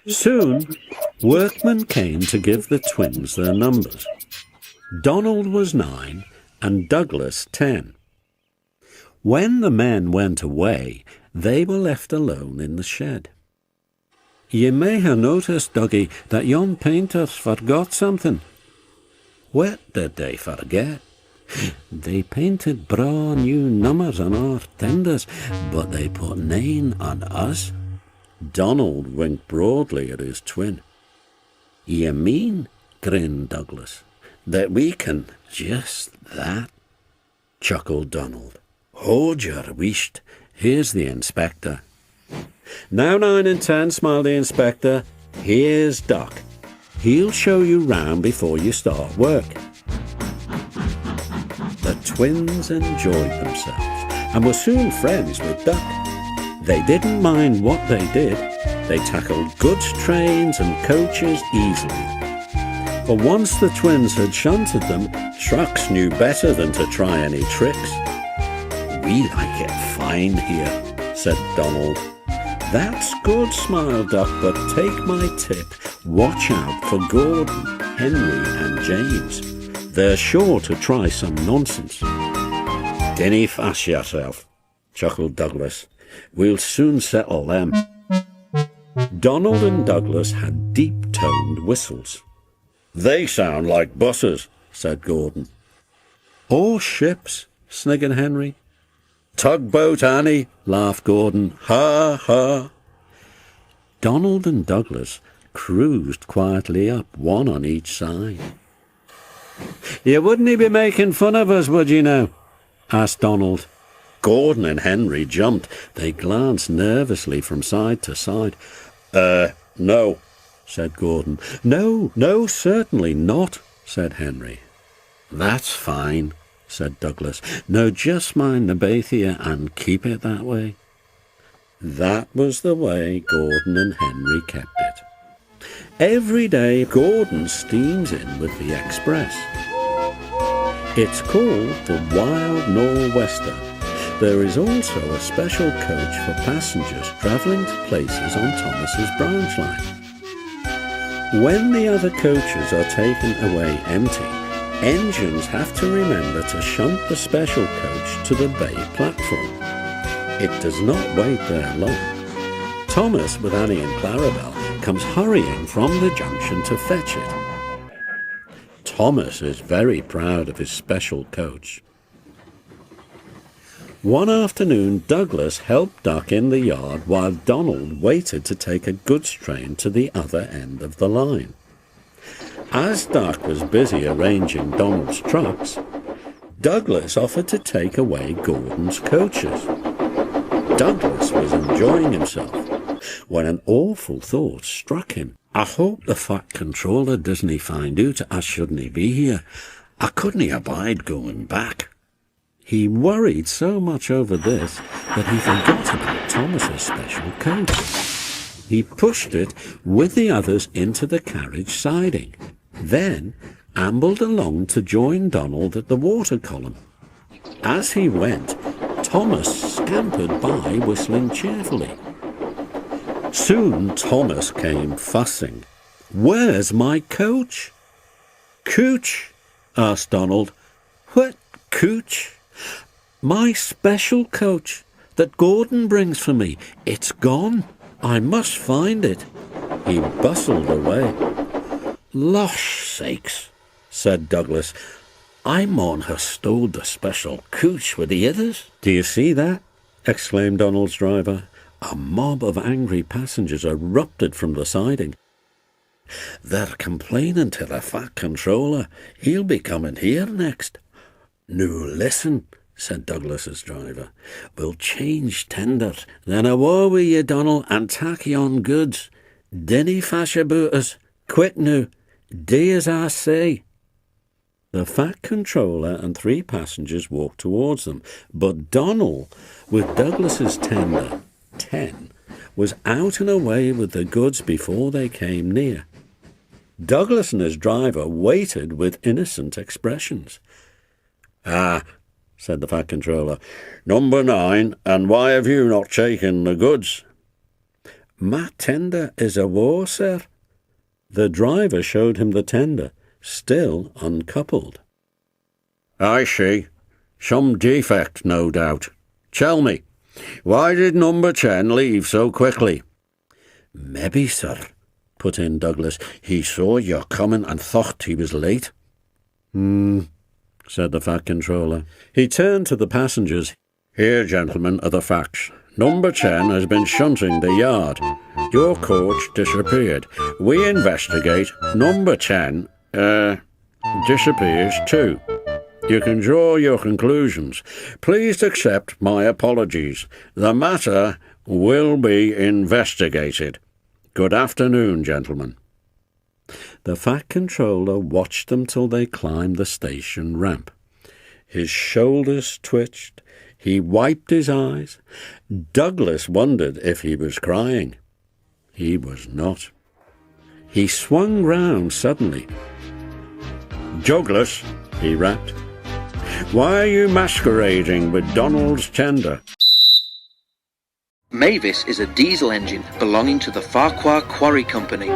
Soon, workmen came to give the twins their numbers. Donald was 9 and Douglas 10. When the men went away, they were left alone in the shed. "Ye may ha' noticed, Dougie, that yon painters forgot something." "What did they forget?" "They painted braw new numbers on our tenders, but they put 9 on us." Donald winked broadly at his twin. "Ye mean," grinned Douglas, "that we can just that?" chuckled Donald. "Hold your wheesht. Here's the inspector." "Now 9 and 10, smiled the inspector. "Here's Doc. He'll show you round before you start work." The twins enjoyed themselves and were soon friends with Duck. They didn't mind what they did. They tackled goods trains and coaches easily. For once the twins had shunted them, trucks knew better than to try any tricks. "We like it fine here," said Donald. "That's good," smiled Duck, "but take my tip. Watch out for Gordon, Henry and James. They're sure to try some nonsense." "Dinny fash yourself," chuckled Douglas. "We'll soon settle them." Donald and Douglas had deep-toned whistles. "They sound like buses," said Gordon. "Or ships," sniggered Henry. "Tugboat Annie," laughed Gordon. "Ha, ha." Donald and Douglas cruised quietly up, one on each side. "You wouldn't be making fun of us, would you now?" asked Donald. Gordon and Henry jumped. They glanced nervously from side to side. No," said Gordon. No, certainly not," said Henry. "That's fine," said Douglas. "Now just mind the both of you and keep it that way." That was the way Gordon and Henry kept it. Every day Gordon steams in with the express. It's called the Wild Nor'Wester. There is also a special coach for passengers travelling to places on Thomas's branch line. When the other coaches are taken away empty, engines have to remember to shunt the special coach to the bay platform. It does not wait there long. Thomas, with Annie and Clarabelle, comes hurrying from the junction to fetch it. Thomas is very proud of his special coach. One afternoon, Douglas helped Duck in the yard while Donald waited to take a goods train to the other end of the line. As Duck was busy arranging Donald's trucks, Douglas offered to take away Gordon's coaches. Douglas was enjoying himself when an awful thought struck him. "I hope the Fat Controller doesn't find out I shouldn't be here. I couldn't abide going back." He worried so much over this that he forgot about Thomas's special coat. He pushed it with the others into the carriage siding, then ambled along to join Donald at the water column. As he went, Thomas scampered by, whistling cheerfully. Soon Thomas came fussing. "Where's my coach?" "Cooch?" asked Donald. "What cooch?" "My special coach that Gordon brings for me. It's gone. I must find it." He bustled away. "Losh sakes," said Douglas. "I maun ha' stowed the special cooch with the others." "Do you see that?" exclaimed Donald's driver. A mob of angry passengers erupted from the siding. "They're complaining to the Fat Controller. He'll be coming here next." "Noo listen," said Douglas's driver. "We'll change tenders, then awa wi' ye, Donald, and tack on goods. Dinny fash about us. Quick noo. Do as I say." The Fat Controller and 3 passengers walked towards them, but Donald, with Douglas's tender, 10, was out and away with the goods before they came near. Douglas and his driver waited with innocent expressions. "Ah," said the Fat Controller, "number 9, and why have you not taken the goods?" "My tender is a war, sir." The driver showed him the tender, still uncoupled. "I see. Some defect, no doubt. Tell me, why did number 10 leave so quickly?" "Maybe, sir," put in Douglas, "he saw you coming and thought he was late." Said the Fat Controller. He turned to the passengers. "Here, gentlemen, are the facts. Number 10 has been shunting the yard. Your coach disappeared. We investigate. Number 10, disappears too. You can draw your conclusions. Please accept my apologies. The matter will be investigated. Good afternoon, gentlemen." The Fat Controller watched them till they climbed the station ramp. His shoulders twitched. He wiped his eyes. Douglas wondered if he was crying. He was not. He swung round suddenly. "Douglas," he rapped, "why are you masquerading with Donald's tender?" Mavis is a diesel engine belonging to the Farquhar Quarry Company.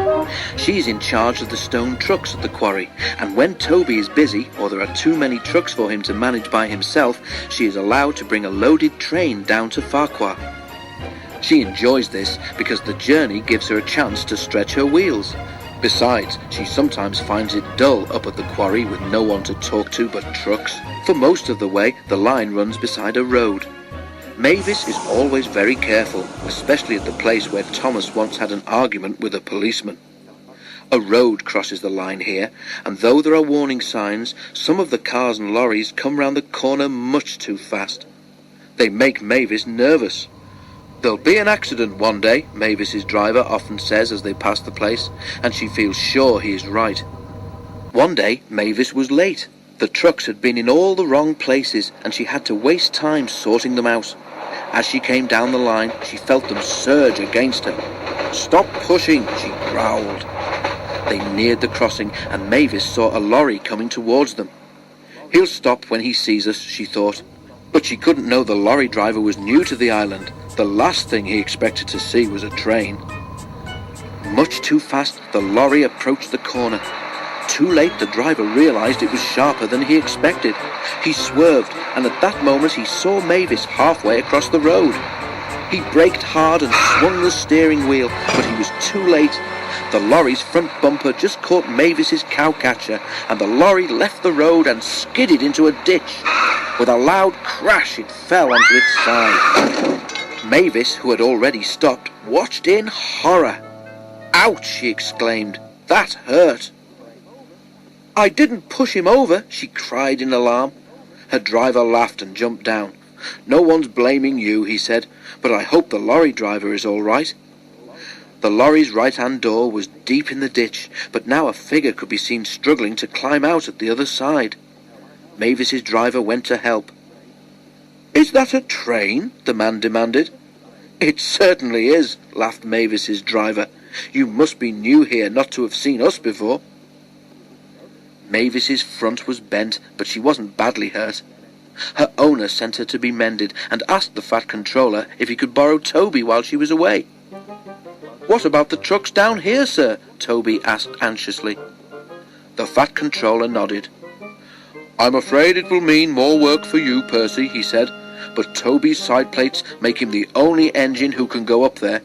She's in charge of the stone trucks at the quarry, and when Toby is busy or there are too many trucks for him to manage by himself, she is allowed to bring a loaded train down to Farquhar. She enjoys this because the journey gives her a chance to stretch her wheels. Besides, she sometimes finds it dull up at the quarry with no one to talk to but trucks. For most of the way, the line runs beside a road. Mavis is always very careful, especially at the place where Thomas once had an argument with a policeman. A road crosses the line here, and though there are warning signs, some of the cars and lorries come round the corner much too fast. They make Mavis nervous. "There'll be an accident one day," Mavis's driver often says as they pass the place, and she feels sure he is right. One day, Mavis was late. The trucks had been in all the wrong places, and she had to waste time sorting them out. As she came down the line, she felt them surge against her. "Stop pushing," she growled. They neared the crossing, and Mavis saw a lorry coming towards them. "He'll stop when he sees us," she thought. But she couldn't know the lorry driver was new to the island. The last thing he expected to see was a train. Much too fast, the lorry approached the corner. Too late, the driver realized it was sharper than he expected. He swerved, and at that moment he saw Mavis halfway across the road. He braked hard and swung the steering wheel, but he was too late. The lorry's front bumper just caught Mavis's cowcatcher, and the lorry left the road and skidded into a ditch. With a loud crash, it fell onto its side. Mavis, who had already stopped, watched in horror. "Ouch!" she exclaimed. "That hurt." "I didn't push him over," she cried in alarm. Her driver laughed and jumped down. "No one's blaming you," he said, "but I hope the lorry driver is all right." The lorry's right-hand door was deep in the ditch, but now a figure could be seen struggling to climb out at the other side. Mavis's driver went to help. "Is that a train?" the man demanded. "It certainly is," laughed Mavis's driver. "You must be new here not to have seen us before." Mavis's front was bent, but she wasn't badly hurt. Her owner sent her to be mended and asked the Fat Controller if he could borrow Toby while she was away. "What about the trucks down here, sir?" Toby asked anxiously. The Fat Controller nodded. "I'm afraid it will mean more work for you, Percy," he said, "but Toby's side plates make him the only engine who can go up there.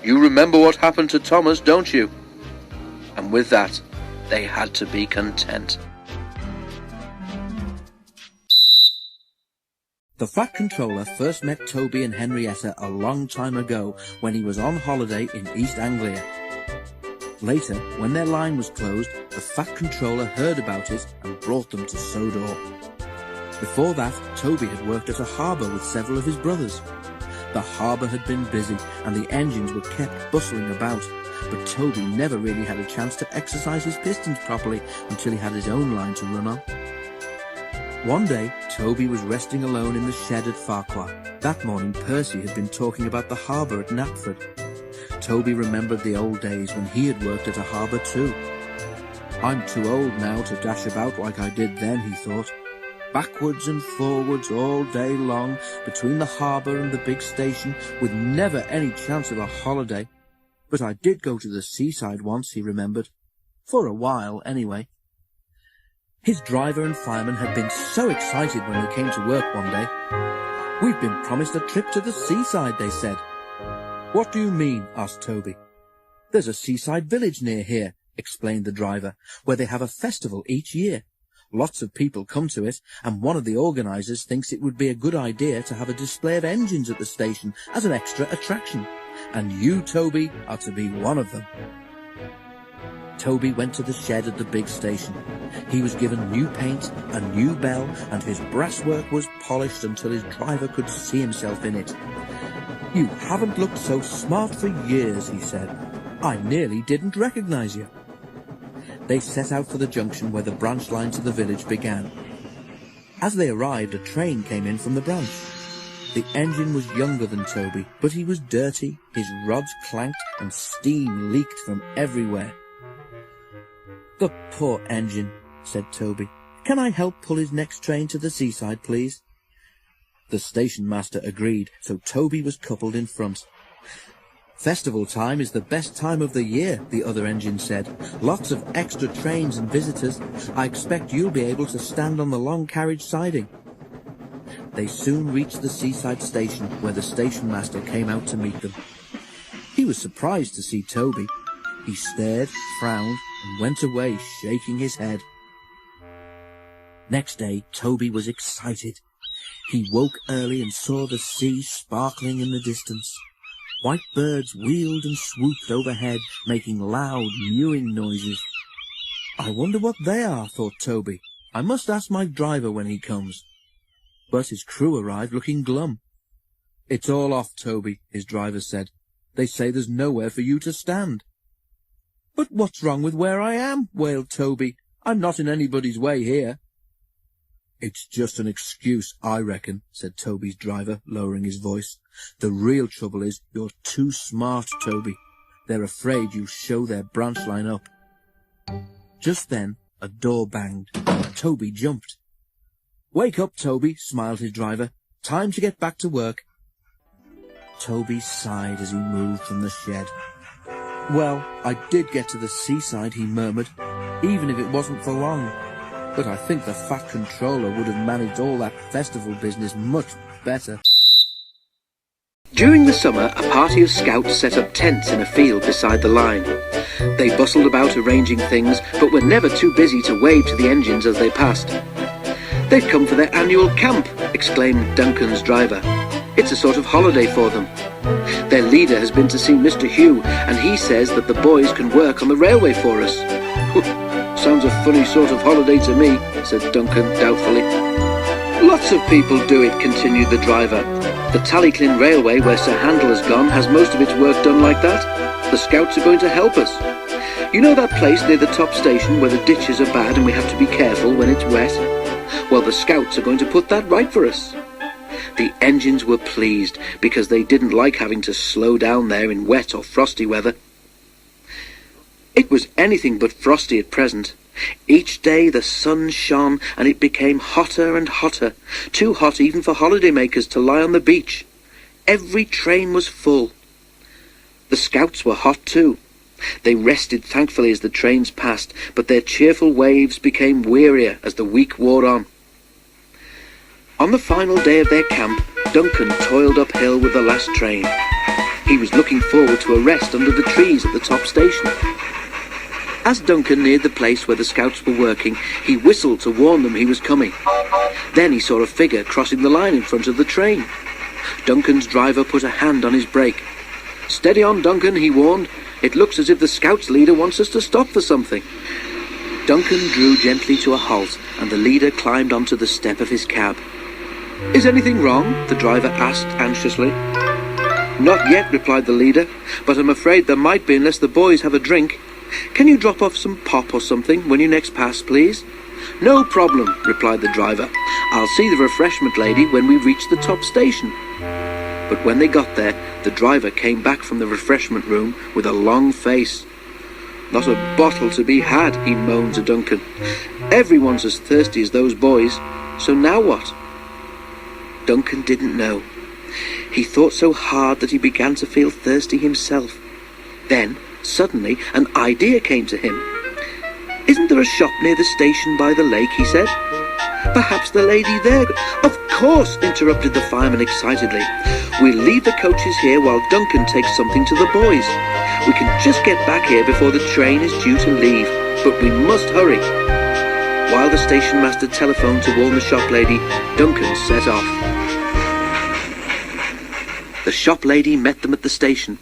You remember what happened to Thomas, don't you?" And with that, they had to be content. The Fat Controller first met Toby and Henrietta a long time ago when he was on holiday in East Anglia. Later, when their line was closed, the Fat Controller heard about it and brought them to Sodor. Before that, Toby had worked at a harbour with several of his brothers. The harbour had been busy and the engines were kept bustling about, but Toby never really had a chance to exercise his pistons properly until he had his own line to run on. One day, Toby was resting alone in the shed at Farquhar. That morning, Percy had been talking about the harbour at Knapford. Toby remembered the old days when he had worked at a harbour too. "I'm too old now to dash about like I did then," he thought. Backwards and forwards all day long, between the harbour and the big station, with never any chance of a holiday. But I did go to the seaside once, he remembered. For a while, anyway. His driver and fireman had been so excited when they came to work one day. "We've been promised a trip to the seaside," they said. "What do you mean?" asked Toby. "There's a seaside village near here," explained the driver, "where they have a festival each year. Lots of people come to it, and one of the organisers thinks it would be a good idea to have a display of engines at the station as an extra attraction. And you, Toby, are to be one of them." Toby went to the shed at the big station. He was given new paint, a new bell, and his brasswork was polished until his driver could see himself in it. "You haven't looked so smart for years," he said. "I nearly didn't recognise you." They set out for the junction where the branch line to the village began. As they arrived, a train came in from the branch. The engine was younger than Toby, but he was dirty, his rods clanked, and steam leaked from everywhere. "The poor engine," said Toby. "Can I help pull his next train to the seaside, please?" The station master agreed, so Toby was coupled in front. "Festival time is the best time of the year," the other engine said. "Lots of extra trains and visitors. I expect you'll be able to stand on the long carriage siding." They soon reached the seaside station, where the station master came out to meet them. He was surprised to see Toby. He stared, frowned, and went away, shaking his head. Next day, Toby was excited. He woke early and saw the sea sparkling in the distance. White birds wheeled and swooped overhead, making loud, mewing noises. "I wonder what they are," thought Toby. "I must ask my driver when he comes." But his crew arrived looking glum. "It's all off, Toby," his driver said. "They say there's nowhere for you to stand." "But what's wrong with where I am?" wailed Toby. "I'm not in anybody's way here." "It's just an excuse, I reckon," said Toby's driver, lowering his voice. "The real trouble is you're too smart, Toby. They're afraid you'll show their branch line up." Just then, a door banged. Toby jumped. "Wake up, Toby," smiled his driver. "Time to get back to work." Toby sighed as he moved from the shed. "Well, I did get to the seaside," he murmured, "even if it wasn't for long. But I think the fat controller would have managed all that festival business much better." During the summer, a party of scouts set up tents in a field beside the line. They bustled about arranging things, but were never too busy to wave to the engines as they passed. "They've come for their annual camp," exclaimed Duncan's driver. "It's a sort of holiday for them. Their leader has been to see Mr. Hugh, and he says that the boys can work on the railway for us." "Sounds a funny sort of holiday to me," said Duncan doubtfully. "Lots of people do it," continued the driver. "The Tallyclin Railway, where Sir Handel has gone, has most of its work done like that. The scouts are going to help us. You know that place near the top station where the ditches are bad and we have to be careful when it's wet? Well, the scouts are going to put that right for us." The engines were pleased, because they didn't like having to slow down there in wet or frosty weather. It was anything but frosty at present. Each day the sun shone, and it became hotter and hotter, too hot even for holidaymakers to lie on the beach. Every train was full. The scouts were hot too. They rested thankfully as the trains passed, but their cheerful waves became wearier as the week wore on. On the final day of their camp, Duncan toiled uphill with the last train. He was looking forward to a rest under the trees at the top station. As Duncan neared the place where the scouts were working, he whistled to warn them he was coming. Then he saw a figure crossing the line in front of the train. Duncan's driver put a hand on his brake. "Steady on, Duncan," he warned. "It looks as if the scouts leader wants us to stop for something." Duncan drew gently to a halt, and the leader climbed onto the step of his cab. "Is anything wrong?" the driver asked anxiously. "Not yet," replied the leader, "but I'm afraid there might be unless the boys have a drink. Can you drop off some pop or something when you next pass, please?" "No problem," replied the driver. "I'll see the refreshment lady when we reach the top station." But when they got there, the driver came back from the refreshment room with a long face. "Not a bottle to be had," he moaned to Duncan. "Everyone's as thirsty as those boys, so now what?" Duncan didn't know. He thought so hard that he began to feel thirsty himself. Then, suddenly, an idea came to him. "Isn't there a shop near the station by the lake?" he said. "Perhaps the lady there—" "Of course," interrupted the fireman excitedly. "We'll leave the coaches here while Duncan takes something to the boys. We can just get back here before the train is due to leave, but we must hurry." While the station master telephoned to warn the shop lady, Duncan set off. The shop lady met them at the station.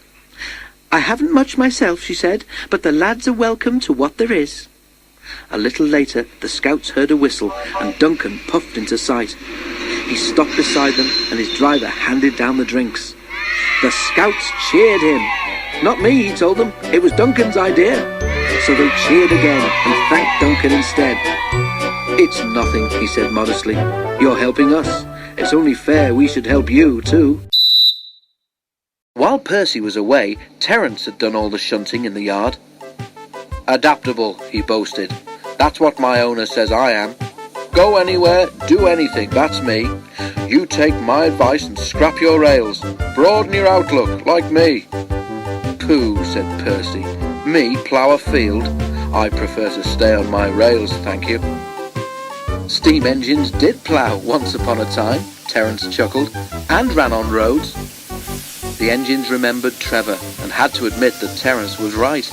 "I haven't much myself," she said, "but the lads are welcome to what there is." A little later, the scouts heard a whistle, and Duncan puffed into sight. He stopped beside them, and his driver handed down the drinks. The scouts cheered him. "Not me," he told them. "It was Duncan's idea." So they cheered again and thanked Duncan instead. "It's nothing," he said modestly. "You're helping us. It's only fair we should help you, too." While Percy was away, Terence had done all the shunting in the yard. "Adaptable," he boasted. "That's what my owner says I am. Go anywhere, do anything, that's me. You take my advice and scrap your rails. Broaden your outlook, like me." "Pooh," said Percy. "Me plough a field? I prefer to stay on my rails, thank you." "Steam engines did plough once upon a time," Terence chuckled, "and ran on roads." The engines remembered Trevor and had to admit that Terence was right.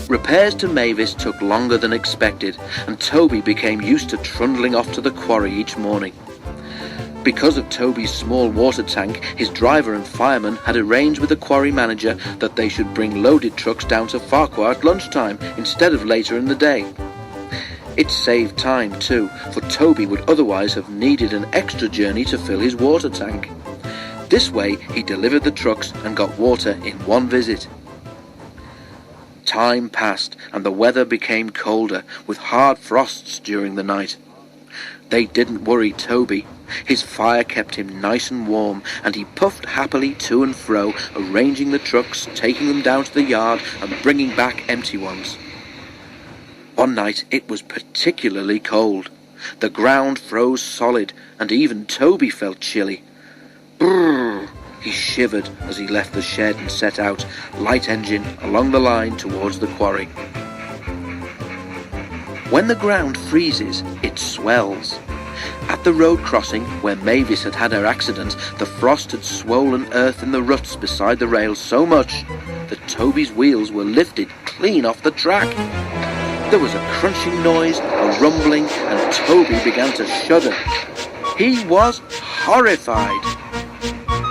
Repairs to Mavis took longer than expected, and Toby became used to trundling off to the quarry each morning. Because of Toby's small water tank, his driver and fireman had arranged with the quarry manager that they should bring loaded trucks down to Farquhar at lunchtime instead of later in the day. It saved time too, for Toby would otherwise have needed an extra journey to fill his water tank. This way he delivered the trucks and got water in one visit. Time passed and the weather became colder, with hard frosts during the night. They didn't worry Toby. His fire kept him nice and warm, and he puffed happily to and fro, arranging the trucks, taking them down to the yard and bringing back empty ones. One night it was particularly cold. The ground froze solid, and even Toby felt chilly. Brrr! He shivered as he left the shed and set out, light engine, along the line towards the quarry. When the ground freezes, it swells. At the road crossing, where Mavis had had her accident, the frost had swollen earth in the ruts beside the rails so much that Toby's wheels were lifted clean off the track. There was a crunching noise, a rumbling, and Toby began to shudder. He was horrified.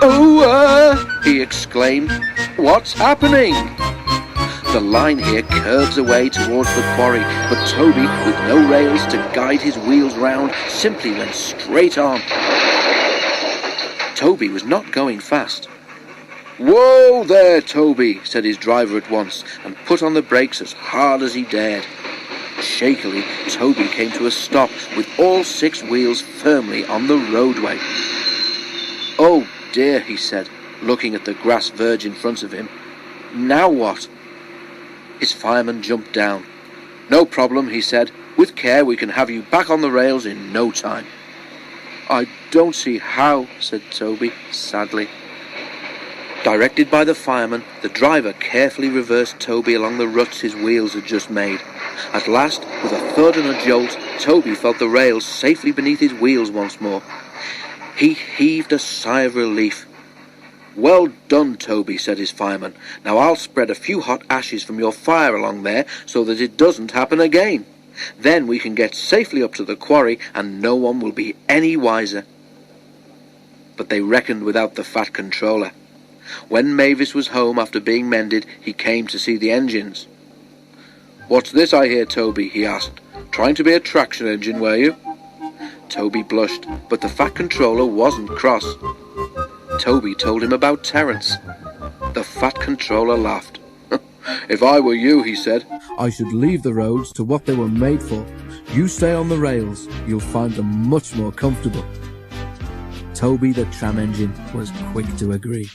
"Oh, he exclaimed. "What's happening?" The line here curves away towards the quarry, but Toby, with no rails to guide his wheels round, simply went straight on. Toby was not going fast. "Whoa there, Toby," said his driver at once, and put on the brakes as hard as he dared. Shakily, Toby came to a stop with all 6 wheels firmly on the roadway. "Oh dear," he said, looking at the grass verge in front of him. "Now what?" His fireman jumped down. "No problem," he said. "With care we can have you back on the rails in no time." "I don't see how," said Toby, sadly. Directed by the fireman, the driver carefully reversed Toby along the ruts his wheels had just made. At last, with a thud and a jolt, Toby felt the rails safely beneath his wheels once more. He heaved a sigh of relief. "Well done, Toby," said his fireman. "Now I'll spread a few hot ashes from your fire along there so that it doesn't happen again. Then we can get safely up to the quarry and no one will be any wiser." But they reckoned without the fat controller. When Mavis was home after being mended, he came to see the engines. "What's this I hear, Toby?" he asked. "Trying to be a traction engine, were you?" Toby blushed, but the fat controller wasn't cross. Toby told him about Terence. The fat controller laughed. "If I were you," he said, I should leave the roads to what they were made for. You stay on the rails, you'll find them much more comfortable. Toby the tram engine was quick to agree.